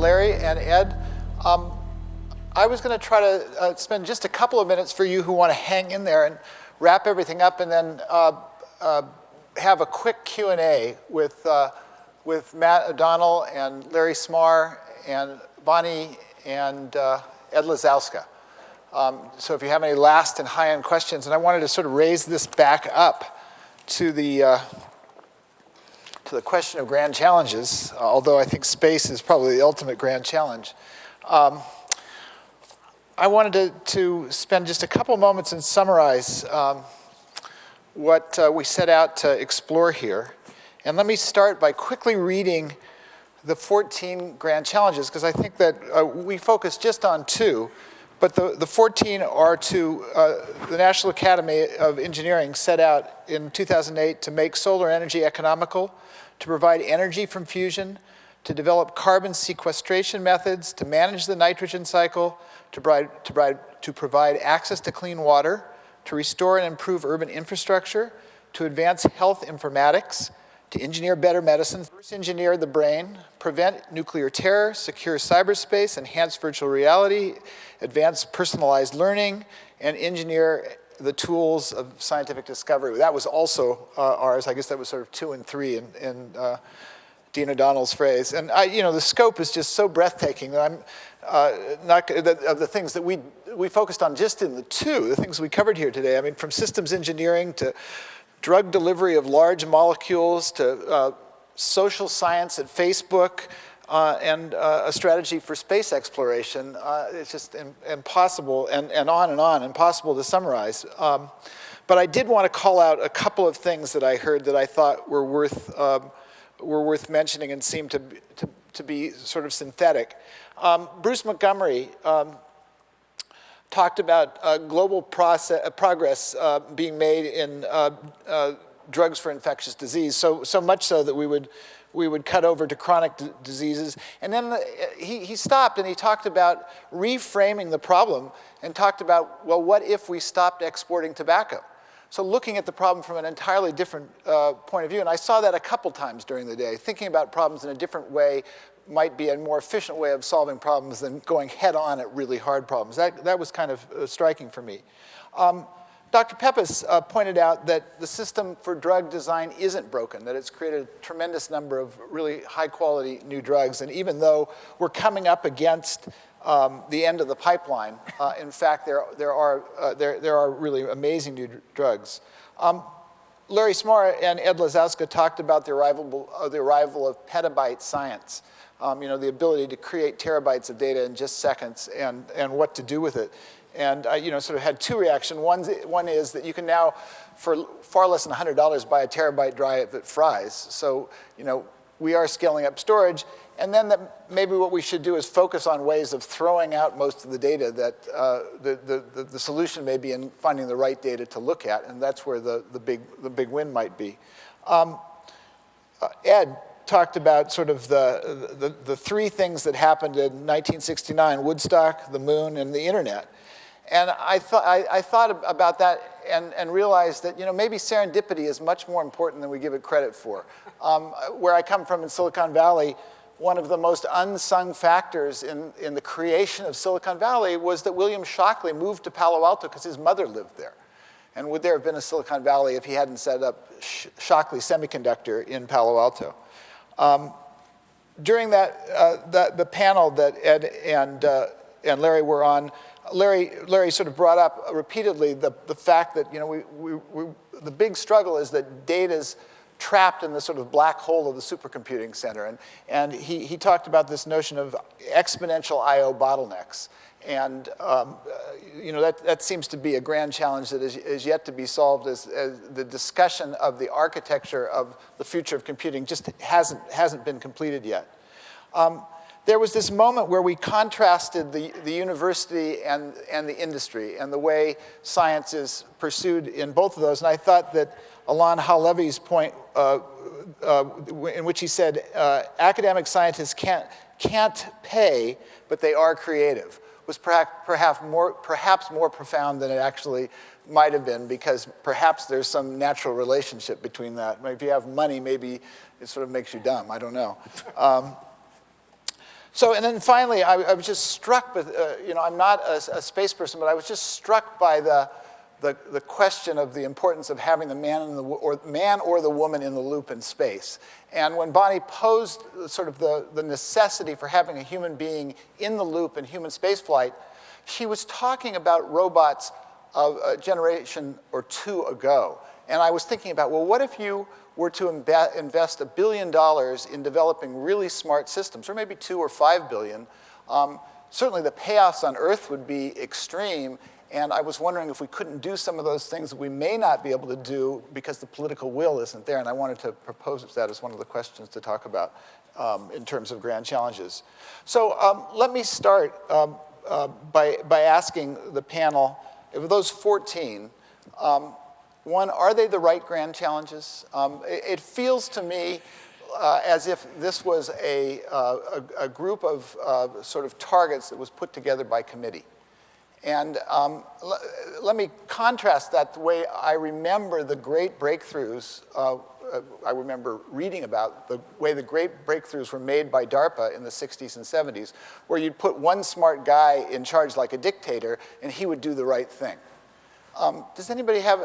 Larry and Ed. I was going to try to spend just a couple of minutes for you who want to hang in there and wrap everything up, and then have a quick Q&A with Matt O'Donnell and Larry Smarr and Bonnie and Ed Lazowska. So if you have any last and high-end questions, and I wanted to sort of raise this back up to the question of grand challenges, although I think space is probably the ultimate grand challenge. I wanted to spend just a couple moments and summarize what we set out to explore here. And let me start by quickly reading the 14 grand challenges, because I think that we focus just on 2, but the 14 are to the National Academy of Engineering set out in 2008 to make solar energy economical, to provide energy from fusion, to develop carbon sequestration methods, to manage the nitrogen cycle, to provide access to clean water, to restore and improve urban infrastructure, to advance health informatics, to engineer better medicine, reverse engineer the brain, prevent nuclear terror, secure cyberspace, enhance virtual reality, advance personalized learning, and engineer the tools of scientific discovery. That was also ours. I guess that was sort of 2 and 3 in Dean O'Donnell's phrase. And the scope is just so breathtaking that I'm of the things that we focused on just in the 2, the things we covered here today. I mean, from systems engineering to drug delivery of large molecules to social science at Facebook and a strategy for space exploration. It's just impossible, and on, impossible to summarize. But I did want to call out a couple of things that I heard that I thought were worth mentioning and seemed to be sort of synthetic. Bruce Montgomery talked about global progress being made in drugs for infectious disease, so much so that we would cut over to chronic diseases. And then he stopped and he talked about reframing the problem and talked about, well, what if we stopped exporting tobacco? So looking at the problem from an entirely different point of view, and I saw that a couple times during the day. Thinking about problems in a different way might be a more efficient way of solving problems than going head-on at really hard problems. That was kind of striking for me. Dr. Pepys pointed out that the system for drug design isn't broken, that it's created a tremendous number of really high-quality new drugs, and even though we're coming up against the end of the pipeline, in fact, there are really amazing new drugs. Larry Smarr and Ed Lazowska talked about the arrival of petabyte science. The ability to create terabytes of data in just seconds and what to do with it. And I sort of had 2 reactions. One is that you can now, for far less than $100, buy a terabyte drive that fries. So, we are scaling up storage. And then that maybe what we should do is focus on ways of throwing out most of the data that the solution may be in finding the right data to look at. And that's where the big win might be. Ed talked about sort of the 3 things that happened in 1969, Woodstock, the moon, and the internet. And I thought about that and realized that maybe serendipity is much more important than we give it credit for. Where I come from in Silicon Valley, one of the most unsung factors in the creation of Silicon Valley was that William Shockley moved to Palo Alto because his mother lived there. And would there have been a Silicon Valley if he hadn't set up Shockley Semiconductor in Palo Alto? During the panel that Ed and Larry were on, Larry sort of brought up repeatedly the fact that the big struggle is that data's trapped in the sort of black hole of the supercomputing center, and he talked about this notion of exponential Io bottlenecks, and that seems to be a grand challenge that is yet to be solved, as the discussion of the architecture of the future of computing just hasn't been completed yet. There was this moment where we contrasted the university and the industry and the way science is pursued in both of those. And I thought that Alon Halevi's point, in which he said, academic scientists can't pay, but they are creative, was perhaps more profound than it actually might have been, because perhaps there's some natural relationship between that. If you have money, maybe it sort of makes you dumb. I don't know. So, and then finally, I was just struck with, I'm not a space person, but I was just struck by the question of the importance of having the man or the woman in the loop in space. And when Bonnie posed sort of the necessity for having a human being in the loop in human spaceflight, she was talking about robots of a generation or two ago. And I was thinking about, well, what if you were to invest $1 billion in developing really smart systems, or maybe $2 or $5 billion? Certainly the payoffs on Earth would be extreme, and I was wondering if we couldn't do some of those things that we may not be able to do because the political will isn't there, and I wanted to propose that as one of the questions to talk about in terms of grand challenges. So let me start by asking the panel, of those 14, one, are they the right grand challenges? It feels to me as if this was a group of sort of targets that was put together by committee. And let me contrast that the way I remember the great breakthroughs. I remember reading about the way the great breakthroughs were made by DARPA in the 60s and 70s, where you'd put one smart guy in charge like a dictator, and he would do the right thing. Does anybody have,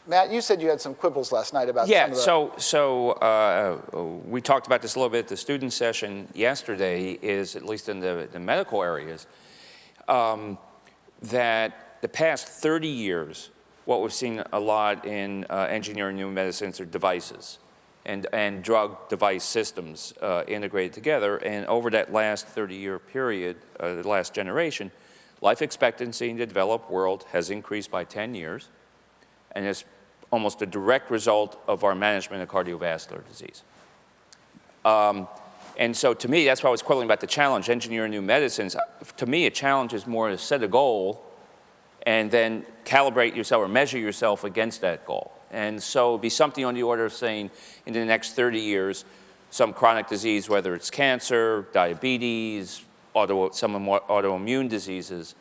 Matt, you said you had some quibbles last night about some of the... so we talked about this a little bit at the student session yesterday, is at least in the medical areas, that the past 30 years, what we've seen a lot in engineering new medicines are devices and drug device systems integrated together. And over that last 30-year period, the last generation, life expectancy in the developed world has increased by 10 years, and it's almost a direct result of our management of cardiovascular disease. And so to me, that's why I was quibbling about the challenge, engineering new medicines. To me, a challenge is more to set a goal and then calibrate yourself or measure yourself against that goal. And so it'd be something on the order of saying, in the next 30 years, some chronic disease, whether it's cancer, diabetes, some more autoimmune diseases,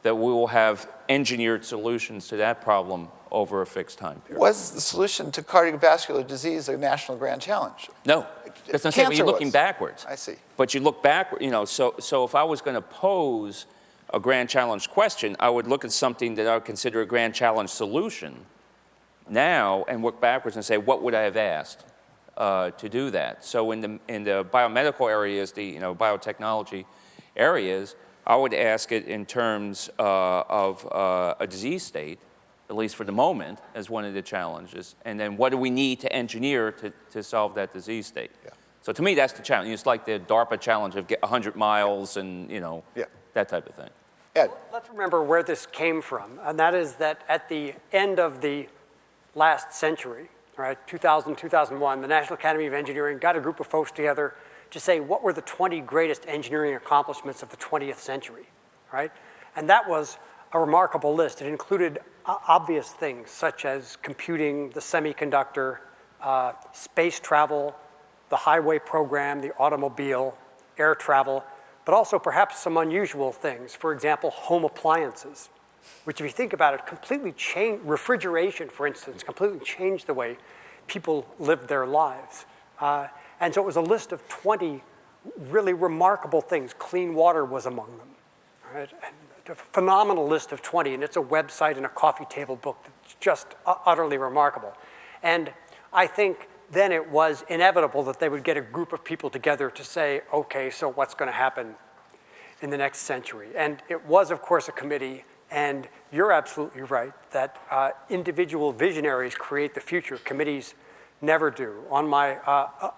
that we will have engineered solutions to that problem over a fixed time period. Was the solution to cardiovascular disease a national grand challenge? No. That's not saying you're looking backwards. I see. But you look backward, so if I was going to pose a grand challenge question, I would look at something that I would consider a grand challenge solution now and work backwards and say, what would I have asked to do that? So in the biomedical areas, the biotechnology areas, I would ask it in terms of a disease state, at least for the moment, as one of the challenges. And then what do we need to engineer to solve that disease state? Yeah. So to me, that's the challenge. It's like the DARPA challenge of get 100 miles and, that type of thing. Ed. Let's remember where this came from, and that is that at the end of the last century, right, 2000, 2001, the National Academy of Engineering got a group of folks together to say what were the 20 greatest engineering accomplishments of the 20th century, right? And that was a remarkable list. It included obvious things such as computing, the semiconductor, space travel, the highway program, the automobile, air travel, but also perhaps some unusual things. For example, home appliances, which if you think about it, completely changed, refrigeration, for instance, completely changed the way people lived their lives. And so it was a list of 20 really remarkable things. Clean water was among them, right? And a phenomenal list of 20, and it's a website and a coffee table book that's just utterly remarkable. And I think then it was inevitable that they would get a group of people together to say, okay, so what's going to happen in the next century? And it was, of course, a committee, and you're absolutely right that individual visionaries create the future. Committees never do. On my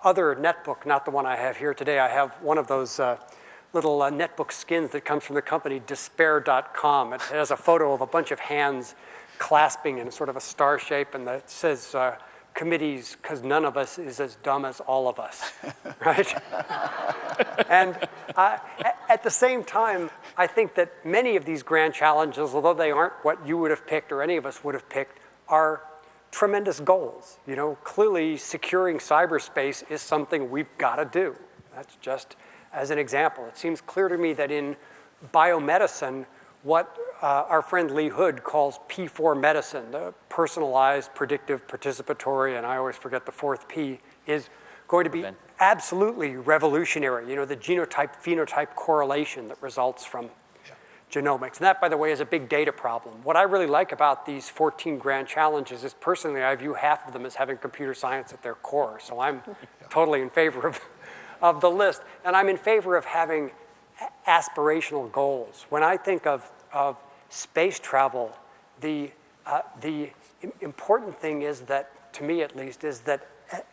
other netbook, not the one I have here today, I have one of those little netbook skins that comes from the company despair.com. It has a photo of a bunch of hands clasping in sort of a star shape, and it says, committees, because none of us is as dumb as all of us, right? And at the same time, I think that many of these grand challenges, although they aren't what you would have picked or any of us would have picked, are tremendous goals. Clearly securing cyberspace is something we've got to do. That's just as an example. It seems clear to me that in biomedicine, what our friend Lee Hood calls P4 medicine, the personalized, predictive, participatory, and I always forget the fourth P, is going to be absolutely revolutionary, you know, the genotype-phenotype correlation that results from genomics. And that, by the way, is a big data problem. What I really like about these 14 grand challenges is, personally, I view half of them as having computer science at their core. So I'm totally in favor of the list. And I'm in favor of having aspirational goals. When I think of space travel, the important thing is that, to me at least, is that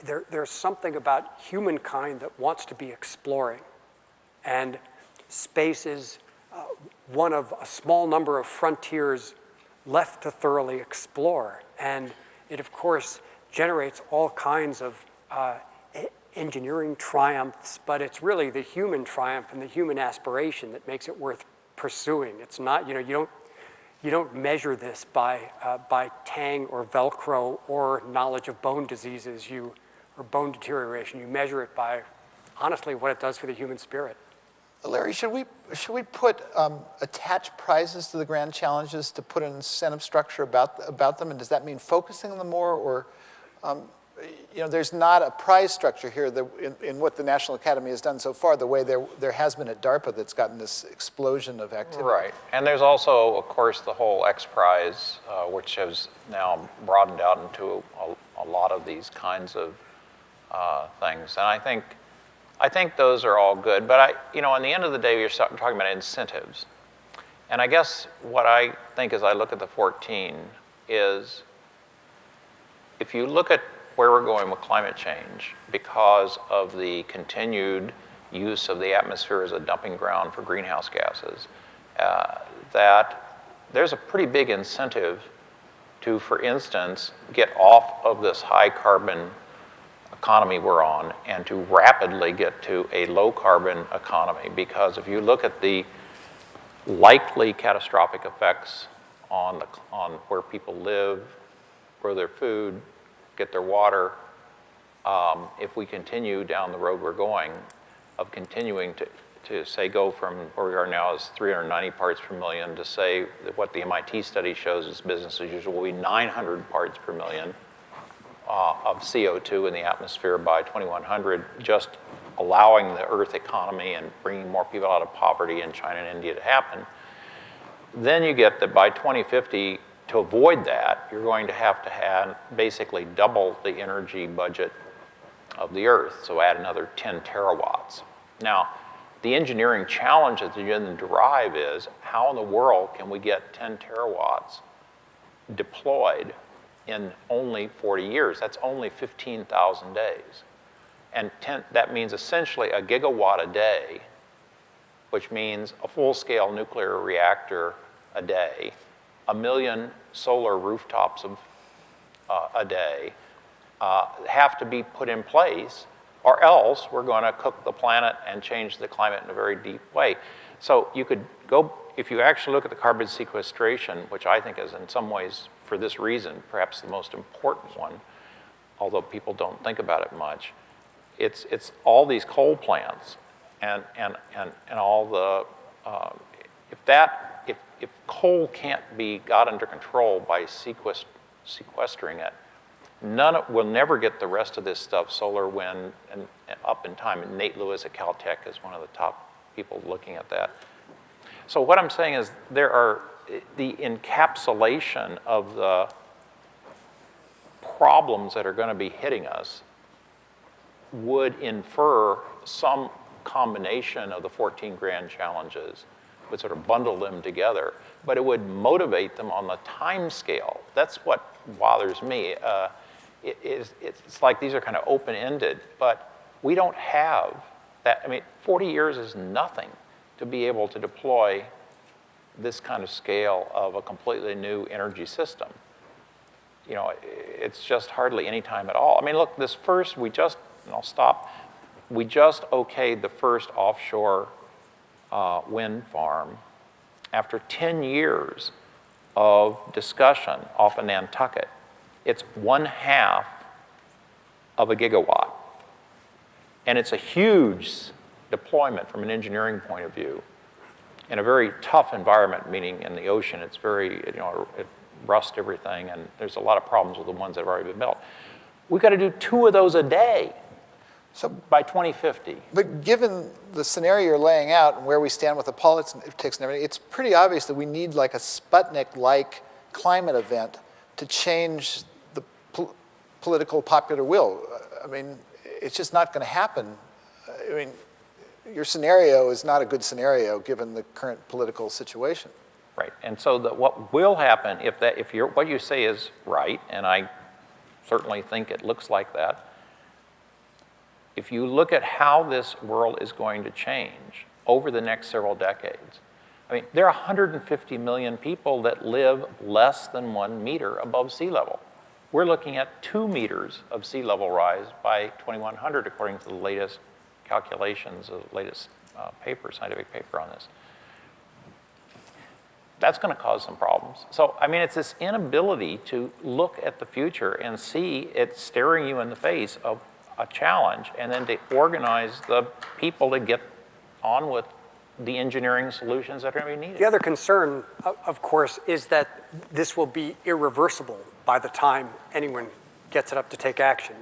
there's something about humankind that wants to be exploring. And space is one of a small number of frontiers left to thoroughly explore. And it, of course, generates all kinds of engineering triumphs, but it's really the human triumph and the human aspiration that makes it worth pursuing. It's not, you know, you don't measure this by Tang or Velcro or knowledge of bone diseases or bone deterioration. You measure it by, honestly, what it does for the human spirit. Larry, should we put attach prizes to the grand challenges to put an incentive structure about them? And does that mean focusing on them more, or you know, there's not a prize structure here in what the National Academy has done so far, the way there has been at DARPA that's gotten this explosion of activity. Right, and there's also, of course, the whole X Prize, which has now broadened out into a lot of these kinds of things. And I think those are all good, but you know, in the end of the day, you're talking about incentives. And I guess what I think as I look at the 14 is, if you look at where we're going with climate change, because of the continued use of the atmosphere as a dumping ground for greenhouse gases, that there's a pretty big incentive to, for instance, get off of this high carbon economy we're on and to rapidly get to a low carbon economy. Because if you look at the likely catastrophic effects on where people live, grow their food, get their water, if we continue down the road we're going of continuing to say go from where we are now is 390 parts per million to say that what the MIT study shows is business as usual will be 900 parts per million of CO2 in the atmosphere by 2100, just allowing the Earth economy and bringing more people out of poverty in China and India to happen. Then you get that by 2050, to avoid that, you're going to have basically double the energy budget of the Earth, so add another 10 terawatts. Now, the engineering challenge that you then derive is, how in the world can we get 10 terawatts deployed in only 40 years? That's only 15,000 days. And that means essentially a gigawatt a day, which means a full-scale nuclear reactor a day, 1 million solar rooftops a day have to be put in place, or else we're going to cook the planet and change the climate in a very deep way. So you could go, if you actually look at the carbon sequestration, which I think is in some ways, for this reason, perhaps the most important one, although people don't think about it much, it's all these coal plants and all the, if coal can't be got under control by sequestering it, we'll never get the rest of this stuff, solar, wind, and up in time. And Nate Lewis at Caltech is one of the top people looking at that. So what I'm saying is there are the encapsulation of the problems that are going to be hitting us would infer some combination of the 14 grand challenges, would sort of bundle them together, but it would motivate them on the time scale. That's what bothers me. It's like these are kind of open-ended, but we don't have that. I mean, 40 years is nothing to be able to deploy this kind of scale of a completely new energy system. You know, it's just hardly any time at all. I mean, look, this first, and I'll stop, we just okayed the first offshore wind farm after 10 years of discussion off of Nantucket. It's 1/2 of a gigawatt. And it's a huge deployment from an engineering point of view in a very tough environment, meaning in the ocean. It's very, you know, it rusts everything, and there's a lot of problems with the ones that have already been built. We've got to do 2 of those a day. So by 2050. But given the scenario you're laying out and where we stand with the politics and everything, it's pretty obvious that we need like a Sputnik-like climate event to change the political popular will. I mean, it's just not going to happen. I mean, your scenario is not a good scenario given the current political situation. Right, and so what will happen if what you say is right, and I certainly think it looks like that, if you look at how this world is going to change over the next several decades, I mean, there are 150 million people that live less than 1 meter above sea level. We're looking at 2 meters of sea level rise by 2100, according to the latest calculations, the latest scientific paper on this. That's going to cause some problems. So, I mean, it's this inability to look at the future and see it staring you in the face of a challenge, and then to organize the people to get on with the engineering solutions that are going to be needed. The other concern, of course, is that this will be irreversible by the time anyone gets it up to take action.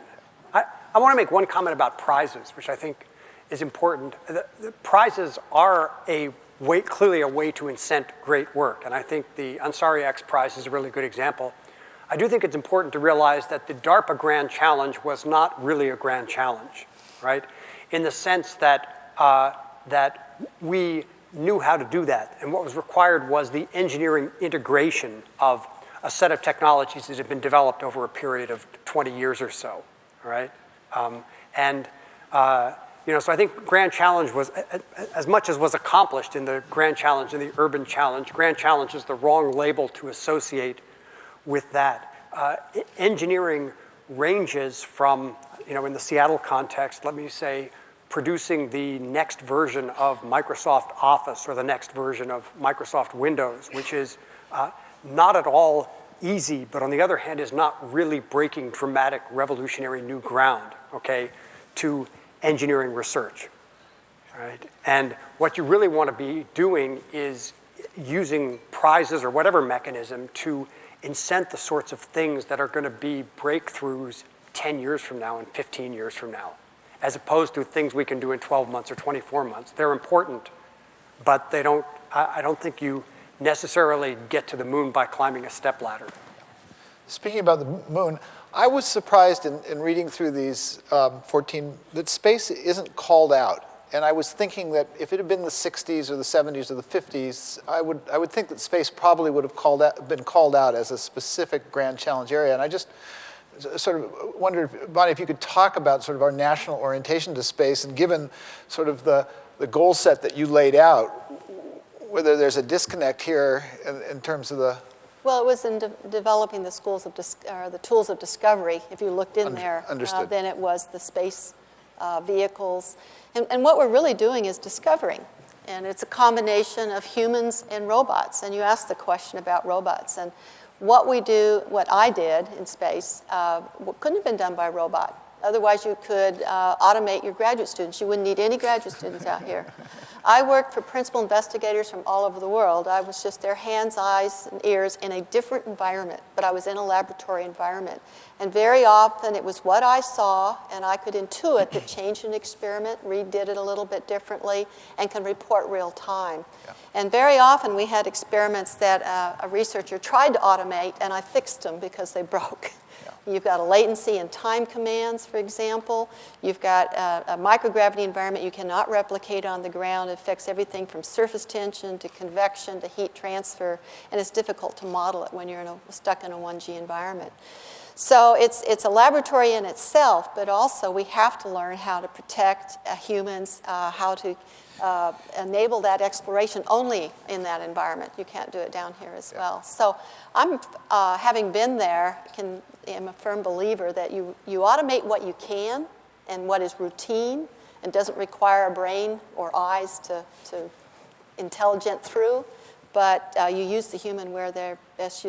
I want to make one comment about prizes, which I think is important. The prizes are clearly a way to incent great work, and I think the Ansari X Prize is a really good example. I do think it's important to realize that the DARPA Grand Challenge was not really a grand challenge, right? In the sense that, that we knew how to do that. And what was required was the engineering integration of a set of technologies that had been developed over a period of 20 years or so, right? So I think Grand Challenge was, as much as was accomplished in the Grand Challenge and the Urban Challenge, Grand Challenge is the wrong label to associate with that. Engineering ranges from, in the Seattle context, let me say, producing the next version of Microsoft Office or the next version of Microsoft Windows, which is not at all easy, but on the other hand is not really breaking dramatic, revolutionary new ground, okay, to engineering research, right? And what you really want to be doing is using prizes or whatever mechanism to incent the sorts of things that are going to be breakthroughs 10 years from now and 15 years from now, as opposed to things we can do in 12 months or 24 months. They're important, but I don't think you necessarily get to the moon by climbing a stepladder. Speaking about the moon, I was surprised in reading through these 14 that space isn't called out. And I was thinking that if it had been the 60s or the 70s or the 50s, I would think that space probably would have been called out as a specific grand challenge area. And I just sort of wondered, Bonnie, if you could talk about sort of our national orientation to space, and given sort of the goal set that you laid out, whether there's a disconnect here in terms of the... Well, it was in developing the tools of discovery. If you looked in there, then it was the space vehicles. And what we're really doing is discovering. And it's a combination of humans and robots. And you asked the question about robots. And what I did in space, couldn't have been done by a robot. Otherwise, you could automate your graduate students. You wouldn't need any graduate students out here. I worked for principal investigators from all over the world. I was just their hands, eyes, and ears in a different environment, but I was in a laboratory environment. And very often, it was what I saw, and I could intuit that changed an experiment, redid it a little bit differently, and can report real time. Yeah. And very often, we had experiments that a researcher tried to automate, and I fixed them because they broke. You've got a latency and time commands, for example. You've got a microgravity environment you cannot replicate on the ground. It affects everything from surface tension to convection to heat transfer, and it's difficult to model it when you're stuck in a 1G environment. So it's a laboratory in itself, but also we have to learn how to protect humans, how to enable that exploration only in that environment. You can't do it down here as well. So I'm, having been there, am a firm believer that you automate what you can and what is routine and doesn't require a brain or eyes to intelligent through, but you use the human where they're best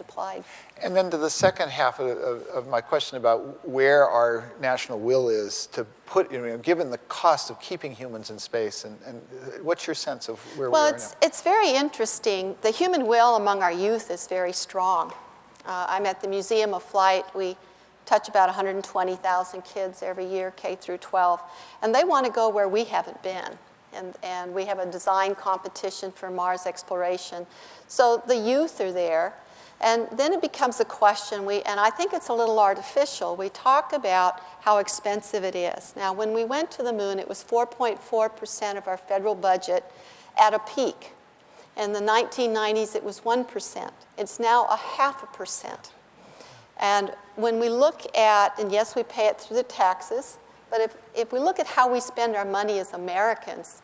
applied. And then to the second half of my question about where our national will is to put, given the cost of keeping humans in space, and what's your sense of where we are now? Well, it's very interesting. The human will among our youth is very strong. I'm at the Museum of Flight. We touch about 120,000 kids every year, K through 12. And they want to go where we haven't been. And we have a design competition for Mars exploration. So the youth are there. And then it becomes a question, and I think it's a little artificial. We talk about how expensive it is. Now, when we went to the moon, it was 4.4% of our federal budget at a peak. In the 1990s, it was 1%. It's now 0.5%. And when we look at, and yes, we pay it through the taxes, but if we look at how we spend our money as Americans,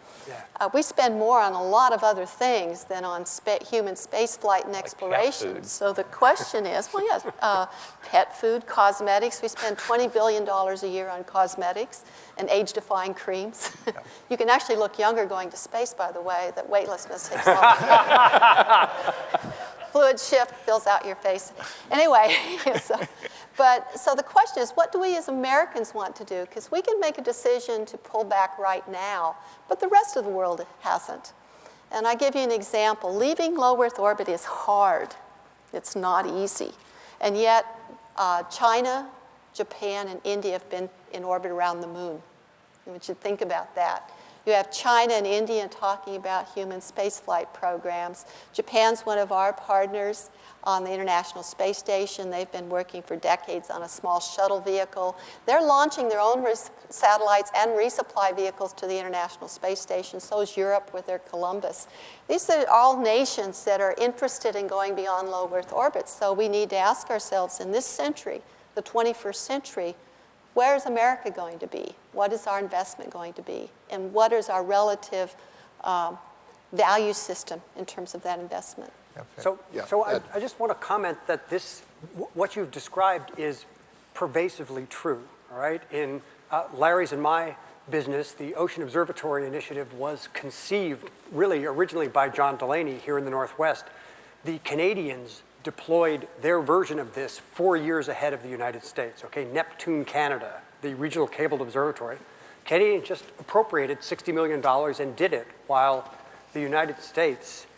we spend more on a lot of other things than on human space flight and exploration. So the question is, well, yes, pet food, cosmetics. We spend $20 billion a year on cosmetics and age-defying creams. You can actually look younger going to space, by the way. That weightlessness takes longer. Fluid shift fills out your face. Anyway, so the question is, what do we as Americans want to do? Because we can make a decision to pull back right now, but the rest of the world hasn't. And I give you an example. Leaving low Earth orbit is hard. It's not easy. And yet, China, Japan, and India have been in orbit around the moon. We should think about that. You have China and India talking about human spaceflight programs. Japan's one of our partners on the International Space Station. They've been working for decades on a small shuttle vehicle. They're launching their own satellites and resupply vehicles to the International Space Station. So is Europe with their Columbus. These are all nations that are interested in going beyond low Earth orbit. So we need to ask ourselves in this century, the 21st century, where is America going to be? What is our investment going to be? And what is our relative value system in terms of that investment? Okay. So I just want to comment that what you've described is pervasively true, all right? In Larry's and my business, the Ocean Observatory Initiative was conceived really originally by John Delaney here in the Northwest. The Canadians deployed their version of this 4 years ahead of the United States, okay? Neptune, Canada, the regional cabled observatory. Canadians just appropriated $60 million and did it while the United States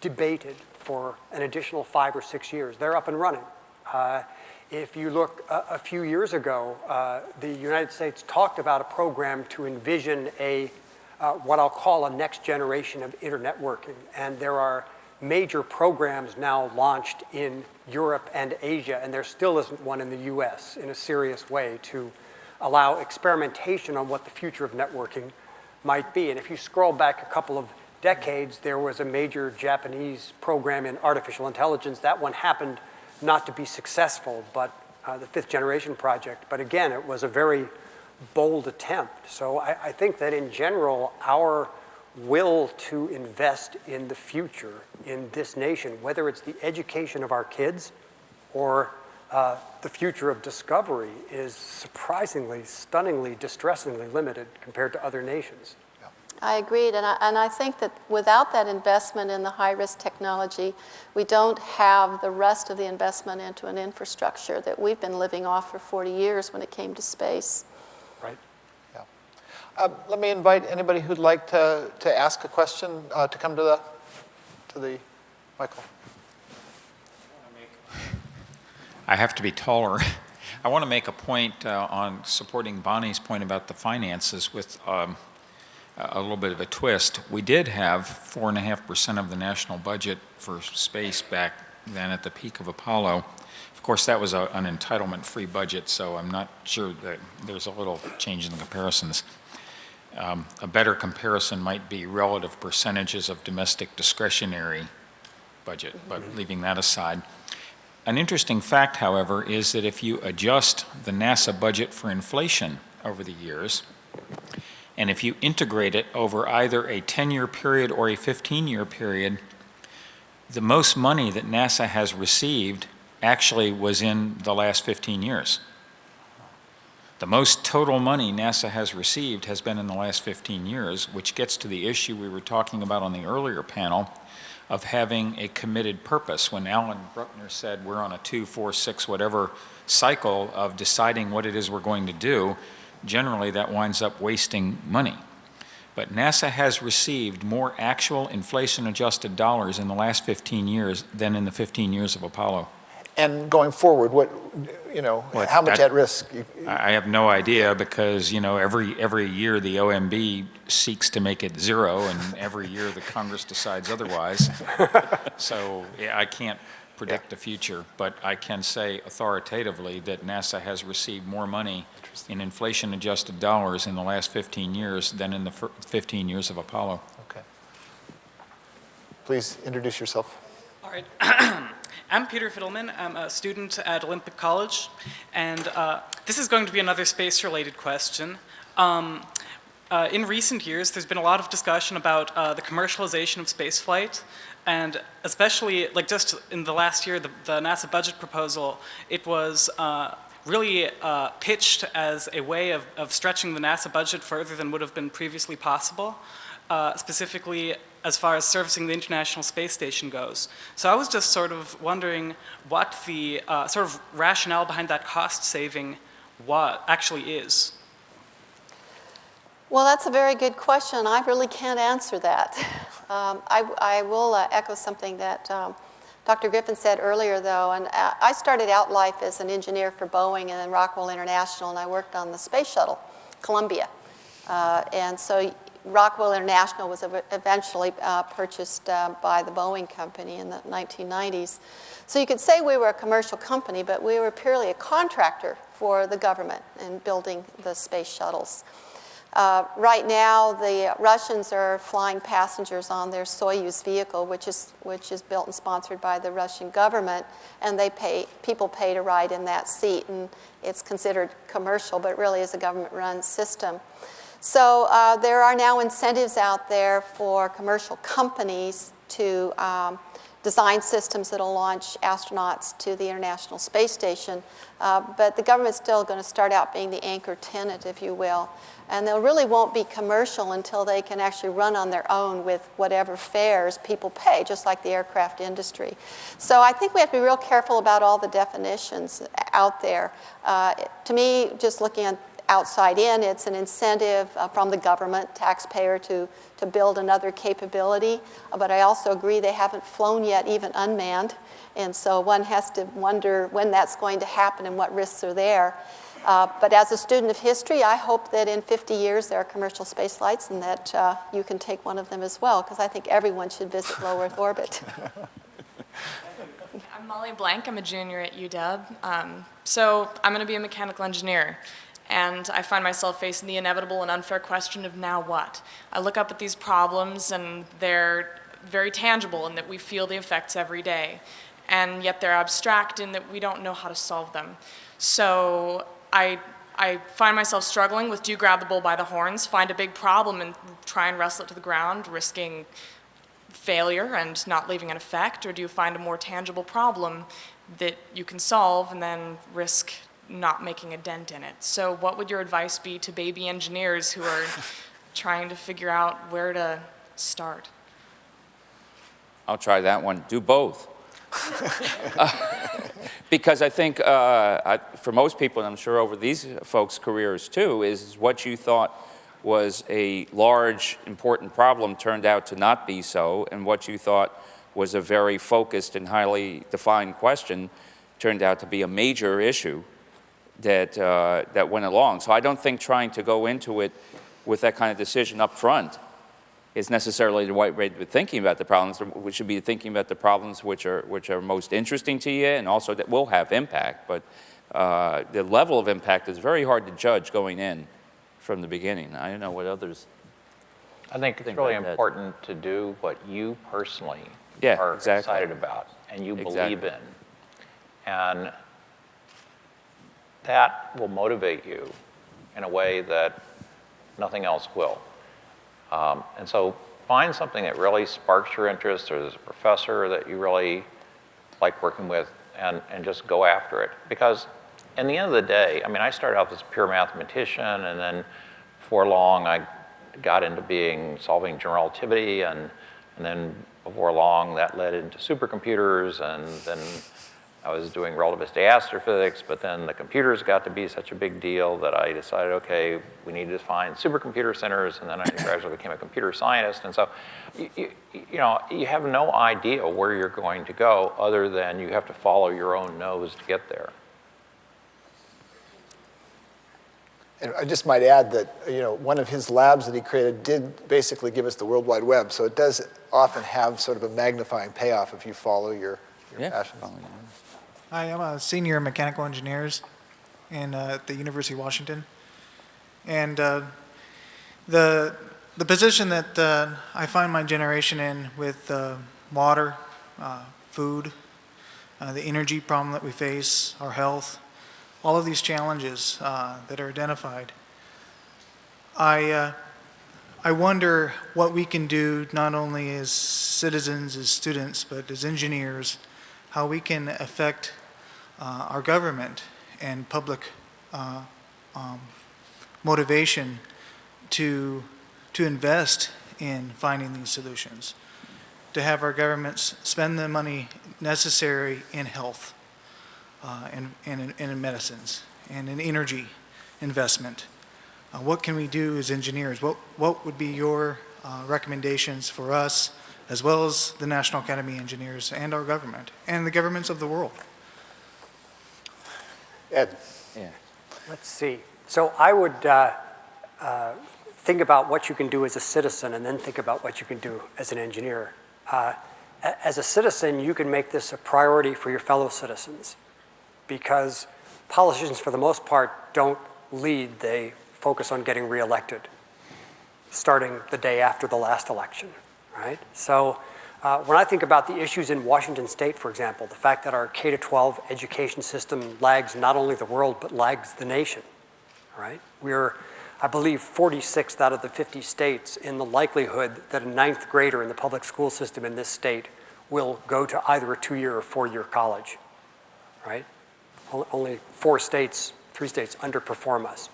debated for an additional 5 or 6 years. They're up and running. If you look a few years ago, the United States talked about a program to envision what I'll call a next generation of internetworking. And there are major programs now launched in Europe and Asia, and there still isn't one in the US in a serious way to allow experimentation on what the future of networking might be. And if you scroll back a couple of decades, there was a major Japanese program in artificial intelligence. That one happened not to be successful, but the 5th generation project. But again, it was a very bold attempt. So I think that in general, our will to invest in the future in this nation, whether it's the education of our kids or the future of discovery, is surprisingly, stunningly, distressingly limited compared to other nations. I agreed, and I think that without that investment in the high-risk technology, we don't have the rest of the investment into an infrastructure that we've been living off for 40 years when it came to space. Right. Let me invite anybody who'd like to ask a question to come to the Michael. I have to be taller. I want to make a point on supporting Bonnie's point about the finances with a little bit of a twist. We did have 4.5% of the national budget for space back then at the peak of Apollo. Of course, that was an entitlement-free budget, so I'm not sure that there's a little change in the comparisons. A better comparison might be relative percentages of domestic discretionary budget, but leaving that aside. An interesting fact, however, is that if you adjust the NASA budget for inflation over the years, and if you integrate it over either a 10-year period or a 15-year period, the most money that NASA has received actually was in the last 15 years. The most total money NASA has received has been in the last 15 years, which gets to the issue we were talking about on the earlier panel of having a committed purpose. When Alan Bruckner said we're on a 2, 4, 6, whatever cycle of deciding what it is we're going to do, generally that winds up wasting money. But NASA has received more actual inflation-adjusted dollars in the last 15 years than in the 15 years of Apollo. And going forward, how much at risk? I have no idea because, every year the OMB seeks to make it zero, and every year the Congress decides otherwise. So I can't predict the future, but I can say authoritatively that NASA has received more money in inflation-adjusted dollars in the last 15 years than in the 15 years of Apollo. Okay. Please introduce yourself. All right. I'm Peter Fiddleman. I'm a student at Olympic College, and this is going to be another space-related question. In recent years, there's been a lot of discussion about the commercialization of spaceflight, and especially, just in the last year, the NASA budget proposal, it was really pitched as a way of stretching the NASA budget further than would have been previously possible, specifically as far as servicing the International Space Station goes. So I was just sort of wondering what the sort of rationale behind that cost saving actually is. Well, that's a very good question. I really can't answer that. I will echo something that Dr. Griffin said earlier, though, and I started out life as an engineer for Boeing and then Rockwell International, and I worked on the space shuttle, Columbia. And so Rockwell International was eventually purchased by the Boeing company in the 1990s. So you could say we were a commercial company, but we were purely a contractor for the government in building the space shuttles. Right now, the Russians are flying passengers on their Soyuz vehicle, which is built and sponsored by the Russian government, and people pay to ride in that seat, and it's considered commercial, but really is a government-run system. So there are now incentives out there for commercial companies to design systems that will launch astronauts to the International Space Station, but the government's still going to start out being the anchor tenant, if you will. And they really won't be commercial until they can actually run on their own with whatever fares people pay, just like the aircraft industry. So I think we have to be real careful about all the definitions out there. To me, just looking at outside in, it's an incentive from the government, taxpayer, to build another capability. But I also agree they haven't flown yet, even unmanned. And so one has to wonder when that's going to happen and what risks are there. But as a student of history, I hope that in 50 years there are commercial space flights and that you can take one of them as well, because I think everyone should visit low Earth orbit. I'm Molly Blank. I'm a junior at UW. So I'm going to be a mechanical engineer. And I find myself facing the inevitable and unfair question of now what? I look up at these problems and they're very tangible in that we feel the effects every day. And yet they're abstract in that we don't know how to solve them. So I find myself struggling with, do you grab the bull by the horns, find a big problem and try and wrestle it to the ground, risking failure and not leaving an effect? Or do you find a more tangible problem that you can solve and then risk not making a dent in it? So what would your advice be to baby engineers who are trying to figure out where to start? I'll try that one. Do both. Because I think for most people, and I'm sure over these folks' careers too, is what you thought was a large, important problem turned out to not be so, and what you thought was a very focused and highly defined question turned out to be a major issue that went along. So I don't think trying to go into it with that kind of decision up front is necessarily the right way to be thinking about the problems. We should be thinking about the problems which are most interesting to you and also that will have impact. But the level of impact is very hard to judge going in from the beginning. I don't know what others I think it's really important to do what you personally are excited about and you believe in. And that will motivate you in a way that nothing else will. And so find something that really sparks your interest, or there's a professor that you really like working with, and just go after it. Because in the end of the day, I mean, I started out as a pure mathematician, and then before long I got into solving general relativity, and then before long that led into supercomputers, and then I was doing relativistic astrophysics, but then the computers got to be such a big deal that I decided, okay, we need to find supercomputer centers, and then I gradually became a computer scientist. And so, you have no idea where you're going to go other than you have to follow your own nose to get there. And I just might add that, one of his labs that he created did basically give us the World Wide Web, so it does often have sort of a magnifying payoff if you follow your passions. Hi, I'm a senior in mechanical engineers at the University of Washington. And the position that I find my generation in with water, food, the energy problem that we face, our health, all of these challenges that are identified, I wonder what we can do not only as citizens, as students, but as engineers, how we can affect our government and public motivation to invest in finding these solutions, to have our governments spend the money necessary in health and in medicines and in energy investment. What can we do as engineers? What would be your recommendations for us, as well as the National Academy of Engineers and our government and the governments of the world? Ed. Yeah. Let's see. So I would think about what you can do as a citizen and then think about what you can do as an engineer. As a citizen, you can make this a priority for your fellow citizens because politicians, for the most part, don't lead. They focus on getting reelected, starting the day after the last election, right? So when I think about the issues in Washington State, for example, the fact that our K-12 education system lags not only the world, but lags the nation, right? We're, I believe, 46th out of the 50 states in the likelihood that a ninth grader in the public school system in this state will go to either a 2-year or 4-year college, right? Only 3 states underperform us.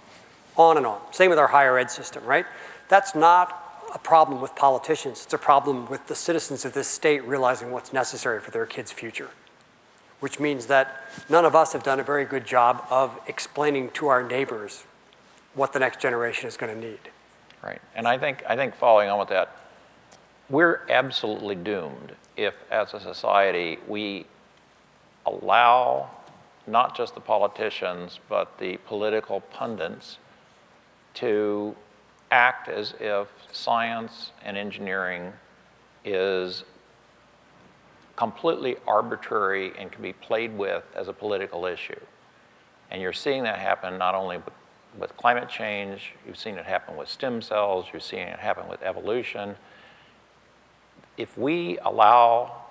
On and on. Same with our higher ed system, right? That's not a problem with politicians. It's a problem with the citizens of this state realizing what's necessary for their kids' future, which means that none of us have done a very good job of explaining to our neighbors what the next generation is going to need. Right, and I think following on with that, we're absolutely doomed if, as a society, we allow not just the politicians, but the political pundits to act as if science and engineering is completely arbitrary and can be played with as a political issue. And you're seeing that happen not only with climate change, you've seen it happen with stem cells, you're seeing it happen with evolution. If we allow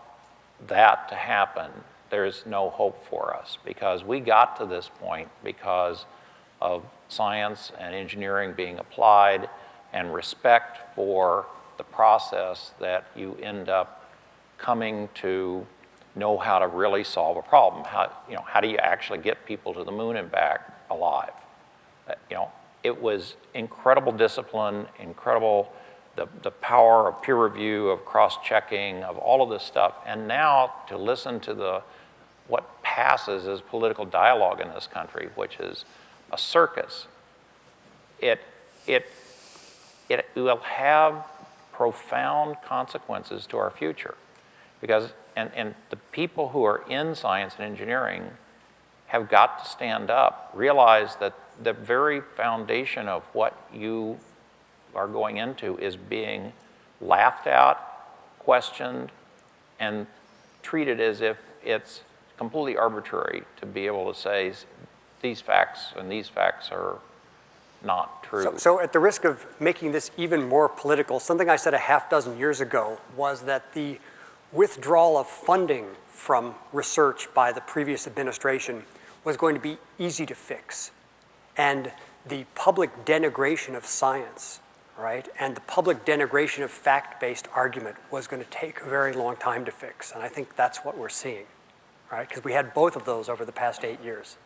that to happen, there's no hope for us because we got to this point because of science and engineering being applied and respect for the process that you end up coming to know how to really solve a problem. How do you actually get people to the moon and back alive? It was incredible discipline, incredible the power of peer review, of cross-checking, of all of this stuff. And now to listen to what passes as political dialogue in this country, which is a circus, it will have profound consequences to our future. Because, and the people who are in science and engineering have got to stand up, realize that the very foundation of what you are going into is being laughed at, questioned, and treated as if it's completely arbitrary to be able to say these facts and these facts are not true. So at the risk of making this even more political, something I said a half dozen years ago was that the withdrawal of funding from research by the previous administration was going to be easy to fix. And the public denigration of science, right, and the public denigration of fact-based argument was going to take a very long time to fix. And I think that's what we're seeing, right? Because we had both of those over the past 8 years.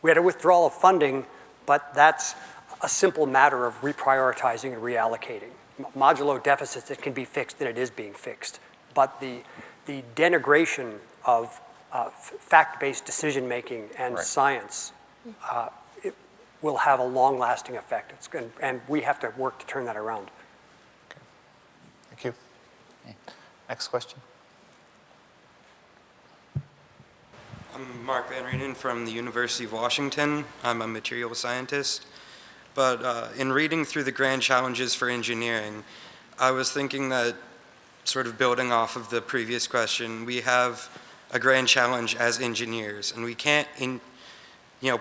We had a withdrawal of funding, but that's a simple matter of reprioritizing and reallocating. Modulo deficits, it can be fixed, and it is being fixed. But the denigration of fact-based decision-making and Right. science, it will have a long-lasting effect. And we have to work to turn that around. Thank you. Next question. I'm Mark Van Reenen from the University of Washington. I'm a materials scientist. But in reading through the grand challenges for engineering, I was thinking that, sort of building off of the previous question, we have a grand challenge as engineers, and we can't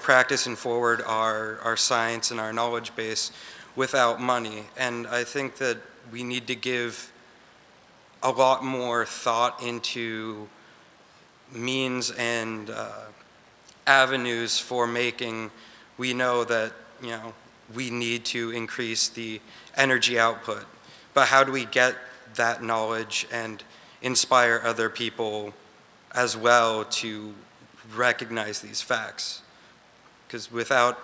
practice and forward our science and our knowledge base without money. And I think that we need to give a lot more thought into means and avenues for making. We know that we need to increase the energy output, but how do we get that knowledge and inspire other people as well to recognize these facts? Because without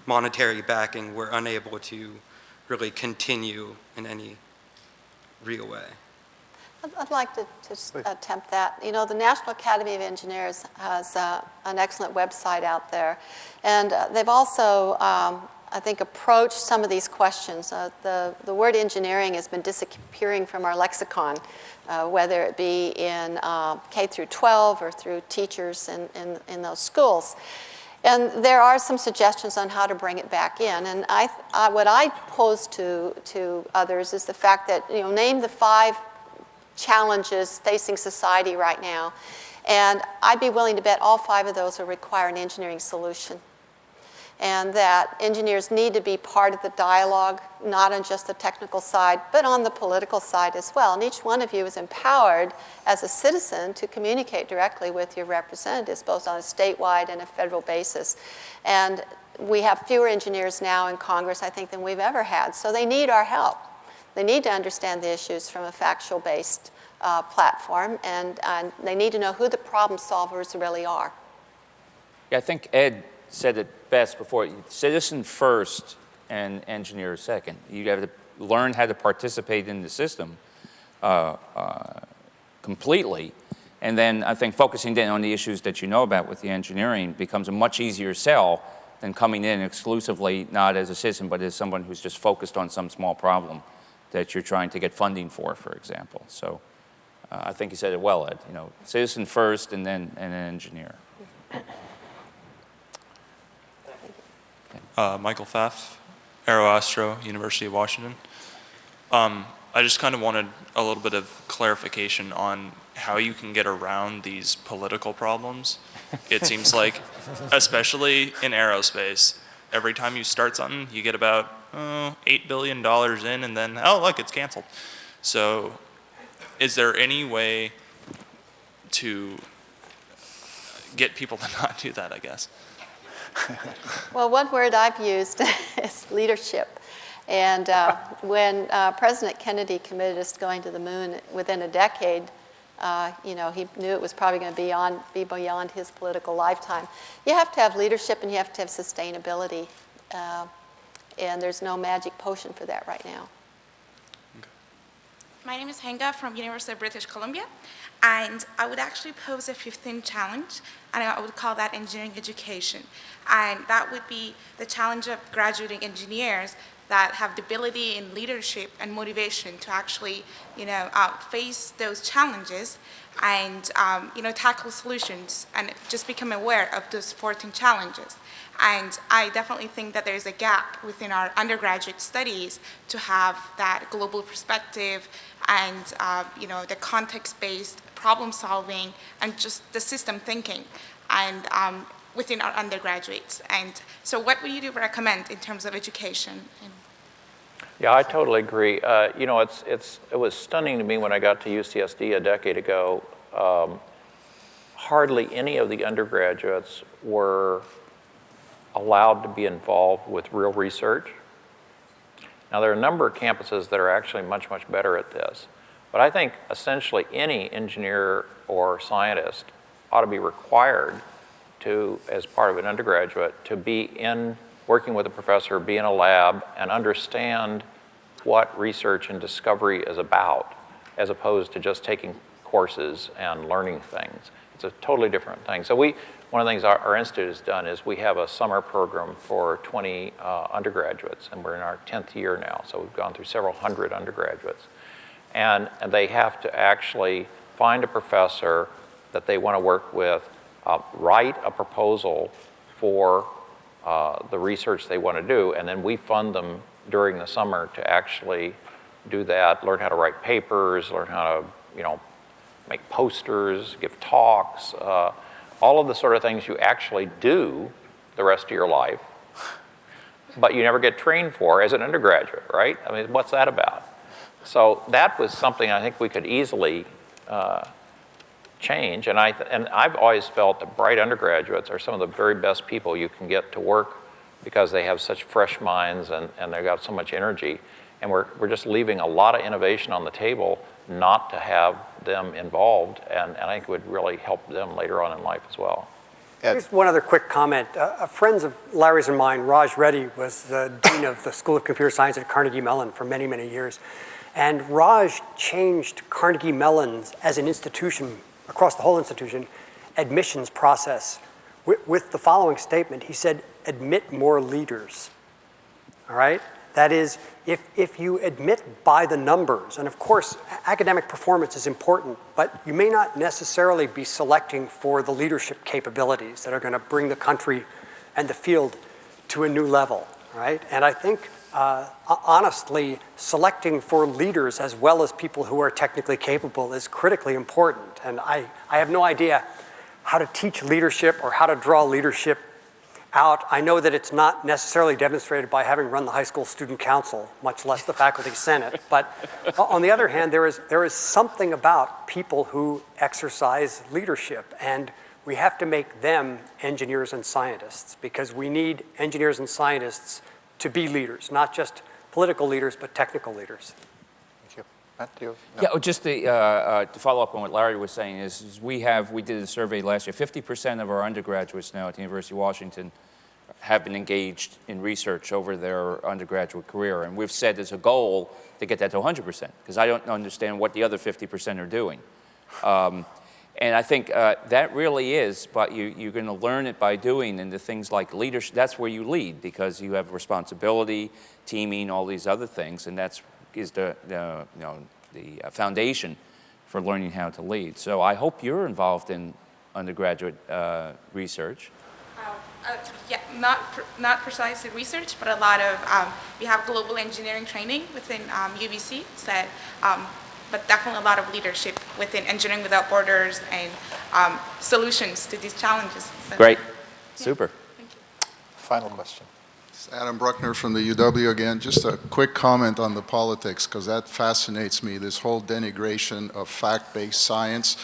monetary backing, we're unable to really continue in any real way. I'd like to attempt that. The National Academy of Engineers has an excellent website out there. And they've also, I think, approached some of these questions. The word engineering has been disappearing from our lexicon, whether it be in K through 12 or through teachers in those schools. And there are some suggestions on how to bring it back in. And what I pose to others is the fact that, name the 5 challenges facing society right now. And I'd be willing to bet all 5 of those will require an engineering solution. And that engineers need to be part of the dialogue, not on just the technical side, but on the political side as well. And each one of you is empowered as a citizen to communicate directly with your representatives, both on a statewide and a federal basis. And we have fewer engineers now in Congress, I think, than we've ever had. So they need our help. They need to understand the issues from a factual-based platform, and they need to know who the problem solvers really are. Yeah, I think Ed said it best before. Citizen first and engineer second. You have to learn how to participate in the system completely. And then I think focusing in on the issues that you know about with the engineering becomes a much easier sell than coming in exclusively, not as a citizen, but as someone who's just focused on some small problem that you're trying to get funding for example. So I think you said it well, Ed. Citizen first and then an engineer. Michael Pfaff, Aeroastro, University of Washington. I just kind of wanted a little bit of clarification on how you can get around these political problems. It seems like, especially in aerospace, every time you start something, you get about $8 billion in, and then, oh, look, it's canceled. So is there any way to get people to not do that, I guess? Well, one word I've used is leadership. And when President Kennedy committed us to going to the moon within a decade, he knew it was probably going to be beyond his political lifetime. You have to have leadership and you have to have sustainability. And there's no magic potion for that right now. My name is Henga from University of British Columbia, and I would actually pose a 15th challenge, and I would call that engineering education. And that would be the challenge of graduating engineers that have the ability and leadership and motivation to actually, face those challenges and, tackle solutions and just become aware of those 14 challenges. And I definitely think that there's a gap within our undergraduate studies to have that global perspective and, the context-based problem solving and just the system thinking and within our undergraduates. And so what would you recommend in terms of education? Yeah, I totally agree. It was stunning to me when I got to UCSD a decade ago. Hardly any of the undergraduates were allowed to be involved with real research. Now, there are a number of campuses that are actually much, much better at this. But I think essentially any engineer or scientist ought to be required to, as part of an undergraduate, to be working with a professor, be in a lab, and understand what research and discovery is about, as opposed to just taking courses and learning things. It's a totally different thing. So one of the things our institute has done is we have a summer program for 20 undergraduates, and we're in our 10th year now, so we've gone through several hundred undergraduates. And they have to actually find a professor that they want to work with, write a proposal for the research they want to do, and then we fund them during the summer to actually do that, learn how to write papers, learn how to, make posters, give talks, all of the sort of things you actually do the rest of your life, but you never get trained for as an undergraduate, right? I mean, what's that about? So that was something I think we could easily change, and I've always felt that bright undergraduates are some of the very best people you can get to work because they have such fresh minds and they've got so much energy, and we're just leaving a lot of innovation on the table not to have them involved, and I think it would really help them later on in life as well. Just one other quick comment. Friends of Larry's and mine, Raj Reddy, was the dean of the School of Computer Science at Carnegie Mellon for many, many years. And Raj changed Carnegie Mellon's, as an institution, across the whole institution, admissions process with the following statement. He said, admit more leaders, all right? That is, if you admit by the numbers, and of course, academic performance is important, but you may not necessarily be selecting for the leadership capabilities that are going to bring the country and the field to a new level, right? And I think, honestly, selecting for leaders as well as people who are technically capable is critically important. And I have no idea how to teach leadership or how to draw leadership out. I know that it's not necessarily demonstrated by having run the high school student council, much less the faculty senate. But on the other hand, there is something about people who exercise leadership, and we have to make them engineers and scientists, because we need engineers and scientists to be leaders, not just political leaders, but technical leaders. Thank you. Matt, do you? No. Yeah, just to follow up on what Larry was saying is we did a survey last year. 50% of our undergraduates now at the University of Washington have been engaged in research over their undergraduate career, and we've set as a goal to get that to 100%, because I don't understand what the other 50% are doing. And I think that really is, but you're going to learn it by doing, and the things like leadership, that's where you lead, because you have responsibility, teaming, all these other things, and that's the foundation for learning how to lead. So I hope you're involved in undergraduate research. Yeah, not precisely research, but a lot of, we have global engineering training within UBC, but definitely a lot of leadership within Engineering Without Borders and solutions to these challenges. So, Great, yeah. super. Thank you. Final question. It's Adam Bruckner from the UW again. Just a quick comment on the politics, because that fascinates me, this whole denigration of fact-based science.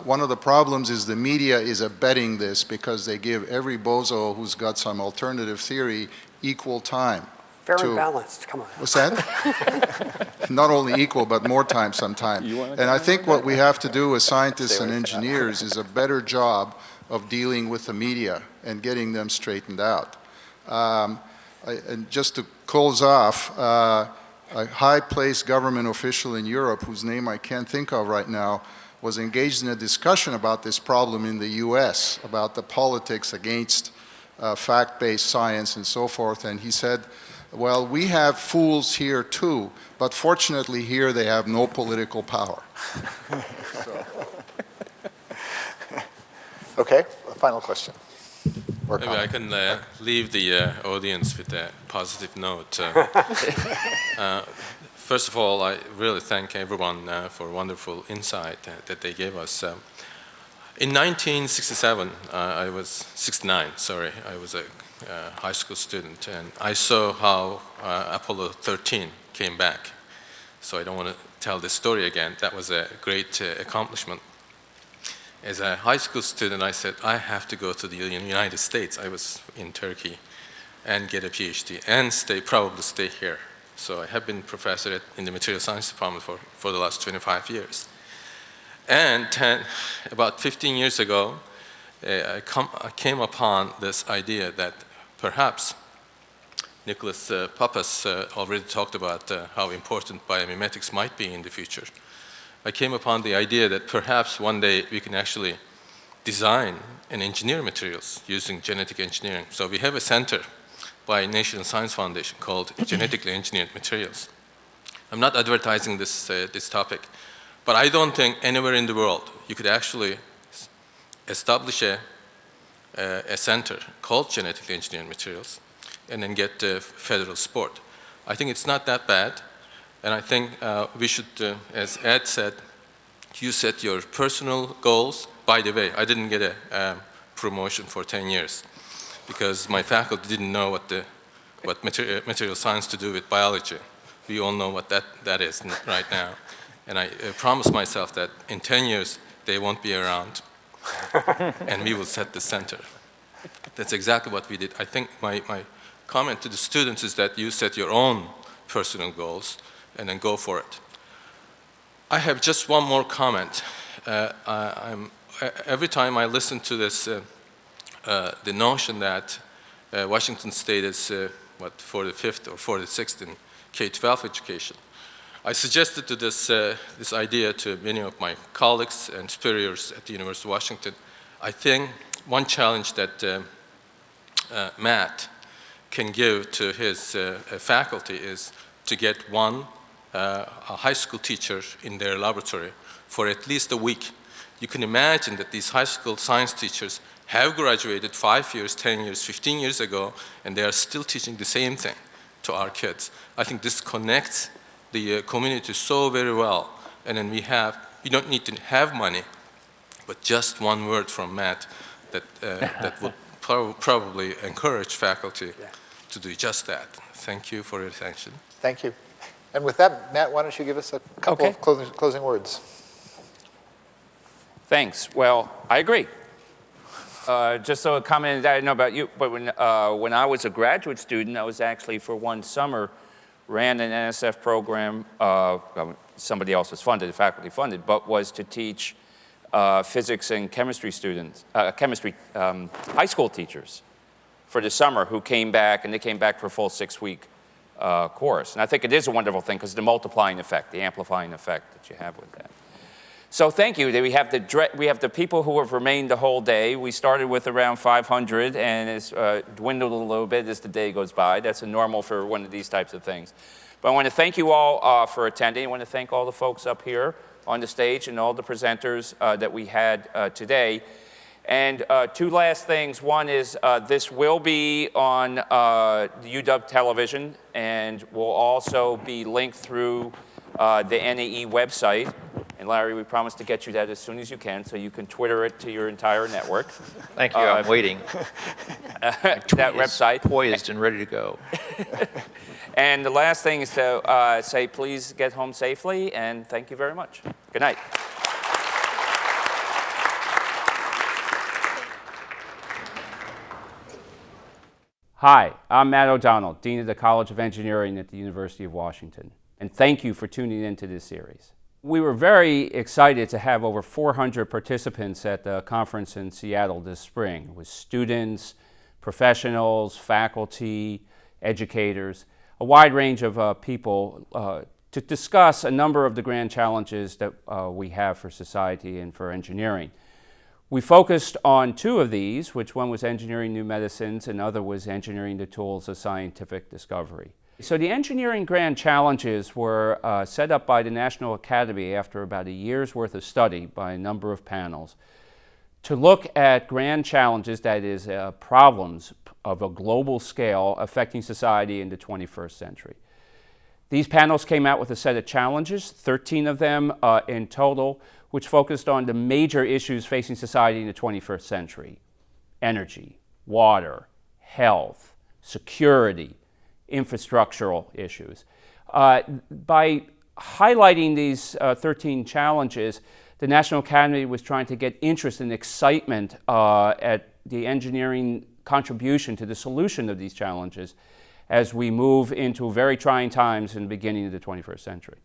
One of the problems is the media is abetting this because they give every bozo who's got some alternative theory equal time. Fair and balanced, come on. What's that? Not only equal, but more time sometimes. And I think what we have to do as scientists and engineers is a better job of dealing with the media and getting them straightened out. And just to close off, a high-placed government official in Europe, whose name I can't think of right now, was engaged in a discussion about this problem in the US, about the politics against fact-based science and so forth, and he said, well, we have fools here too, but fortunately here they have no political power. So. Okay, a final question. Maybe I can leave the audience with a positive note. First of all, I really thank everyone for wonderful insight that they gave us. In 1967, I was 69, sorry, I was a high school student, and I saw how Apollo 13 came back. So I don't want to tell this story again. That was a great accomplishment. As a high school student, I said, I have to go to the United States. I was in Turkey, and get a PhD, and probably stay here. So I have been professor in the material science department for the last 25 years. And about 15 years ago, I came upon this idea that perhaps Nicholas Pappas already talked about how important biomimetics might be in the future. I came upon the idea that perhaps one day we can actually design and engineer materials using genetic engineering. So we have a center by National Science Foundation called Genetically Engineered Materials. I'm not advertising this topic, but I don't think anywhere in the world you could actually establish a center called Genetically Engineered Materials and then get federal support. I think it's not that bad, and I think we should, as Ed said, you set your personal goals. By the way, I didn't get a promotion for 10 years because my faculty didn't know what material science to do with biology. We all know what that is right now. And I promised myself that in 10 years, they won't be around, and we will set the center. That's exactly what we did. I think my comment to the students is that you set your own personal goals and then go for it. I have just one more comment. Every time I listen to this, the notion that Washington State is, 45th or 46th in K-12 education, I suggested to this idea to many of my colleagues and superiors at the University of Washington. I think one challenge that Matt can give to his faculty is to get a high school teacher in their laboratory for at least a week. You can imagine that these high school science teachers have graduated 5 years, 10 years, 15 years ago, and they are still teaching the same thing to our kids. I think this connects the community so very well. And then we don't need to have money, but just one word from Matt that would probably encourage faculty to do just that. Thank you for your attention. Thank you. And with that, Matt, why don't you give us a couple of closing words? Thanks. Well, I agree. Just so a comment, I don't know about you, but when I was a graduate student, I was actually for one summer ran an NSF program. Somebody else was funded, faculty funded, but was to teach physics and chemistry students, high school teachers for the summer who came back, and they came back for a full 6-week course. And I think it is a wonderful thing because the multiplying effect, the amplifying effect that you have with that. So thank you. We have the people who have remained the whole day. We started with around 500, and it's dwindled a little bit as the day goes by. That's normal for one of these types of things. But I want to thank you all for attending. I want to thank all the folks up here on the stage and all the presenters that we had today. And two last things. One is this will be on the UW television and will also be linked through the NAE website. And Larry, we promise to get you that as soon as you can, so you can Twitter it to your entire network. Thank you. I'm waiting. That website. Poised and ready to go. And the last thing is to say, please get home safely, and thank you very much. Good night. Hi, I'm Matt O'Donnell, Dean of the College of Engineering at the University of Washington. And thank you for tuning into this series. We were very excited to have over 400 participants at the conference in Seattle this spring, with students, professionals, faculty, educators, a wide range of people to discuss a number of the grand challenges that we have for society and for engineering. We focused on two of these, which one was engineering new medicines and other was engineering the tools of scientific discovery. So the engineering grand challenges were set up by the National Academy after about a year's worth of study by a number of panels to look at grand challenges, that is, problems of a global scale affecting society in the 21st century. These panels came out with a set of challenges, 13 of them in total, which focused on the major issues facing society in the 21st century: energy, water, health, security, infrastructural issues. By highlighting these 13 challenges, the National Academy was trying to get interest and excitement at the engineering contribution to the solution of these challenges as we move into very trying times in the beginning of the 21st century.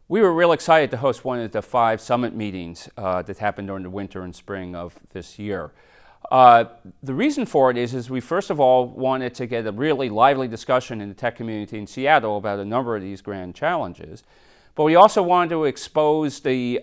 We were real excited to host one of the 5 summit meetings that happened during the winter and spring of this year. The reason for it is we first of all wanted to get a really lively discussion in the tech community in Seattle about a number of these grand challenges. But we also wanted to expose the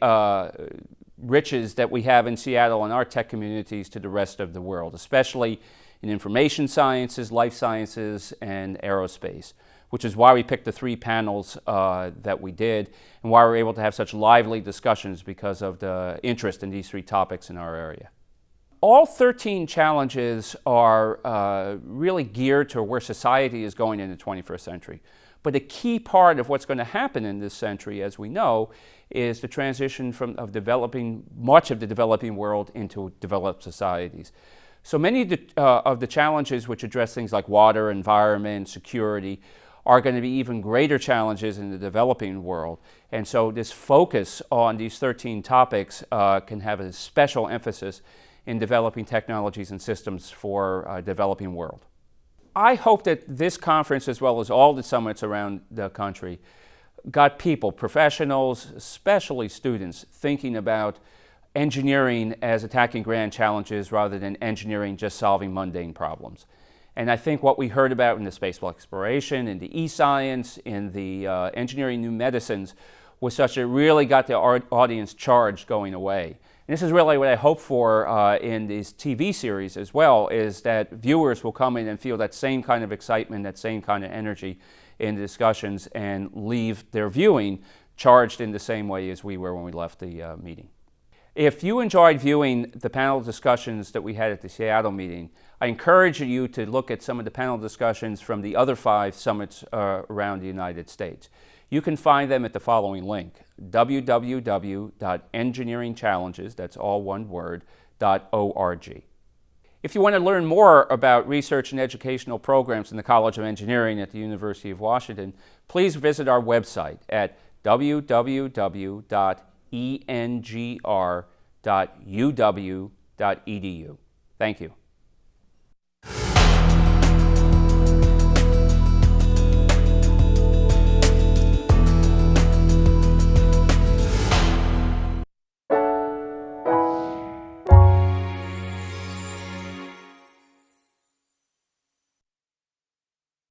riches that we have in Seattle and our tech communities to the rest of the world, especially in information sciences, life sciences, and aerospace, which is why we picked the 3 panels that we did and why we were able to have such lively discussions because of the interest in these 3 topics in our area. All 13 challenges are really geared to where society is going in the 21st century. But a key part of what's going to happen in this century, as we know, is the transition of developing much of the developing world into developed societies. So many of the challenges which address things like water, environment, security are going to be even greater challenges in the developing world. And so this focus on these 13 topics can have a special emphasis in developing technologies and systems for developing world. I hope that this conference, as well as all the summits around the country, got people, professionals, especially students, thinking about engineering as attacking grand challenges rather than engineering just solving mundane problems. And I think what we heard about in the spatial exploration, in the e-science, in the engineering new medicines, was such that it really got the audience charged going away. And this is really what I hope for in this TV series as well, is that viewers will come in and feel that same kind of excitement, that same kind of energy in the discussions, and leave their viewing charged in the same way as we were when we left the meeting. If you enjoyed viewing the panel discussions that we had at the Seattle meeting, I encourage you to look at some of the panel discussions from the other 5 summits around the United States. You can find them at the following link, www.engineeringchallenges, that's all one word, .org. If you want to learn more about research and educational programs in the College of Engineering at the University of Washington, please visit our website at www.engr.uw.edu. Thank you.